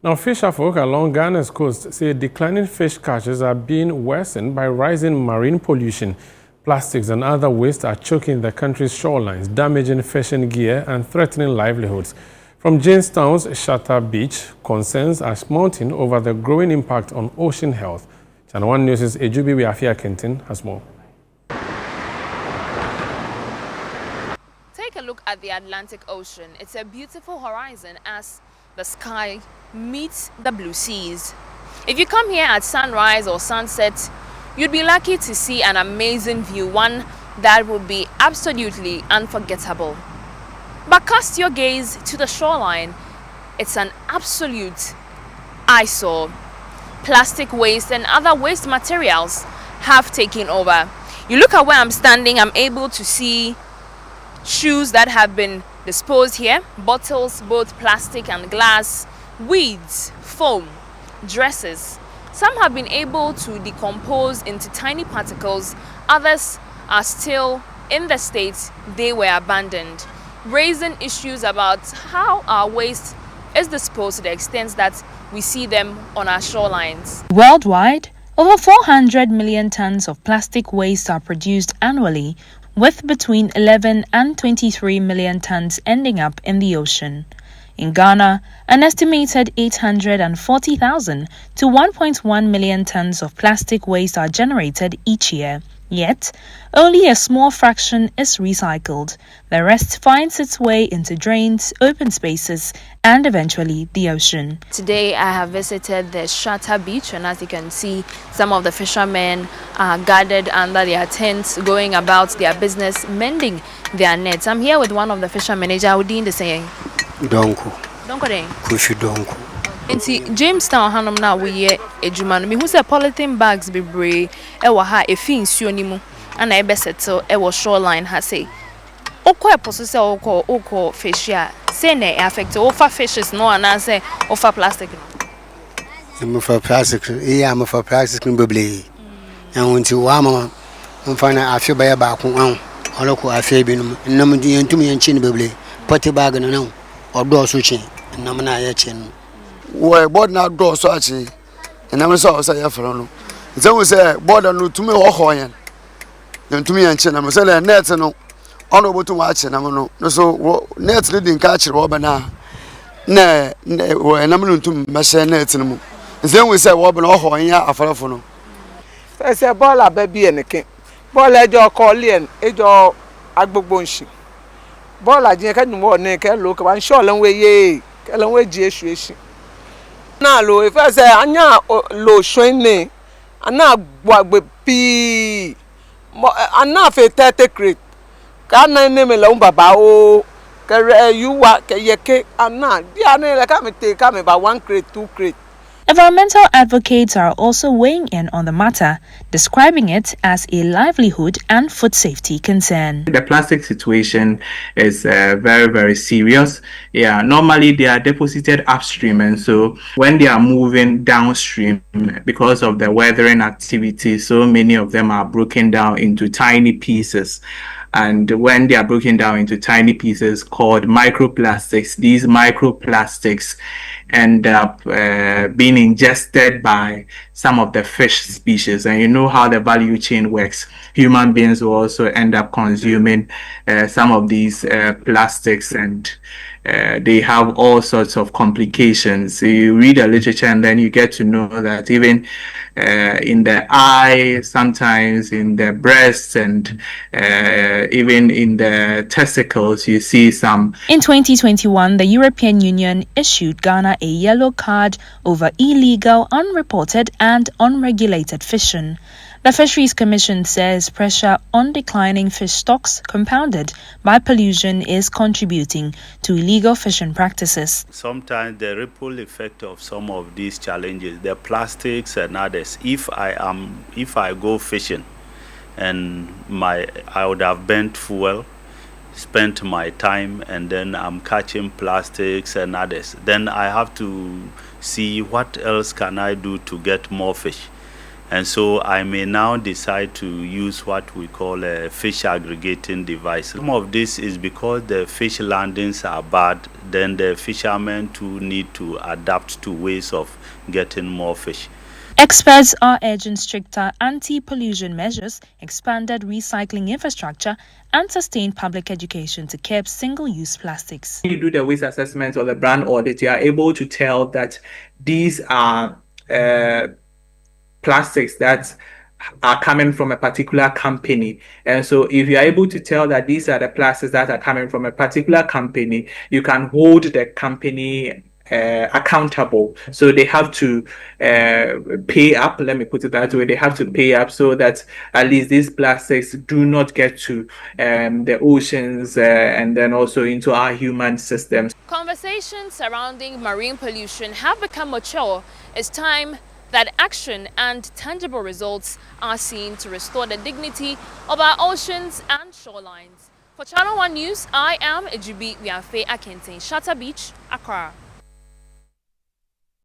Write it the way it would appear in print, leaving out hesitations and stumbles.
Now, fisherfolk along Ghana's coast say declining fish catches are being worsened by rising marine pollution. Plastics and other waste are choking the country's shorelines, damaging fishing gear and threatening livelihoods. From Jamestown's Shatter Beach, concerns are mounting over the growing impact on ocean health. ChannelOne News' Ejubi Wiafia Kentin has more. Take a look at the Atlantic Ocean. It's a beautiful horizon as the sky meets the blue seas. If you come here at sunrise or sunset, you'd be lucky to see an amazing view, one that would be absolutely unforgettable. But cast your gaze to the shoreline. It's an absolute eyesore. Plastic waste and other waste materials have taken over. You look at where I'm standing, I'm able to see shoes that have been disposed here, bottles, both plastic and glass, weeds, foam, dresses. Some have been able to decompose into tiny particles, others are still in the state they were abandoned, raising issues about how our waste is disposed to the extent that we see them on our shorelines. Worldwide, over 400 million tons of plastic waste are produced annually, with between 11 and 23 million tons ending up in the ocean. In Ghana, an estimated 840,000 to 1.1 million tons of plastic waste are generated each year. Yet, only a small fraction is recycled. The rest finds its way into drains, open spaces, and eventually the ocean. Today, I have visited the Shatter Beach, and as you can see, some of the fishermen are gathered under their tents, going about their business, mending their nets. I'm here with one of the fishermen. Ejawudin the saying. Donko. Donko den. Kushi donko. Inti Jamestown hanom na we ye ejuma no me hu se polythene bags bebre e wo ha efi nsuo ni mu ana e be settle e wo shoreline ha say okọ eposo se okọ fish ya say na e affect o fa fishes no ana say o fa plastic no I'm for plastic. I'm for plastic bebre. And unti wa mama mfa na afi ba ya ba ko an oloko afi bi no nam di entumi enchi ni bebre poti bag no na odo so chi nam na ya chi no we board na do so achi na me so say ya fro no nse we say board no tumi ho ho yan na tumi yan chi na me say net no ono botu wa achi na me no so net reading ka achi ro ba na we na me no tumi me say net no mu nse we say wo ba no ho yan afarafo no say ball ababi enike ball ejo call ejo agbogbo nshi ball ajin ka numo ne ke lo ka ban sure lan we ye ke lan we ji esu na lo if I say anya lo shwene ana gbagbe pi ana fe 30 crate ka na ne me la baba o ke you wa ke yeke ana dia ne la ka me take ka me ba 1 crate 2 crate. Environmental advocates are also weighing in on the matter, describing it as a livelihood and food safety concern. The plastic situation is very, very serious. Yeah, normally they are deposited upstream, and so when they are moving downstream, because of the weathering activity, so many of them are broken down into tiny pieces. And when they are broken down into tiny pieces called microplastics, these microplastics end up being ingested by some of the fish species. And you know how the value chain works. Human beings will also end up consuming some of these plastics, and they have all sorts of complications. So you read the literature and then you get to know that even in the eye, sometimes in the breasts, and even in the testicles, you see some. In 2021, the European Union issued Ghana a yellow card over illegal, unreported and unregulated fishing. The Fisheries Commission says pressure on declining fish stocks compounded by pollution is contributing to illegal fishing practices. Sometimes the ripple effect of some of these challenges, the plastics and others, if I go fishing and I would have burnt fuel, spent my time, and then I'm catching plastics and others, then I have to see what else can I do to get more fish. And so I may now decide to use what we call a fish aggregating device. Some of this is because the fish landings are bad, then the fishermen too need to adapt to ways of getting more fish. Experts are urging stricter anti-pollution measures, expanded recycling infrastructure, and sustained public education to curb single-use plastics. When you do the waste assessment or the brand audit, you are able to tell that these are plastics that are coming from a particular company. And so if you are able to tell that these are the plastics that are coming from a particular company, you can hold the company accountable. So they have to pay up, let me put it that way, they have to pay up so that at least these plastics do not get to the oceans and then also into our human systems. Conversations surrounding marine pollution have become mature. It's time that action and tangible results are seen to restore the dignity of our oceans and shorelines. For Channel One News, I am Ejibi Wiafe Akintin, Shatter Beach, Accra.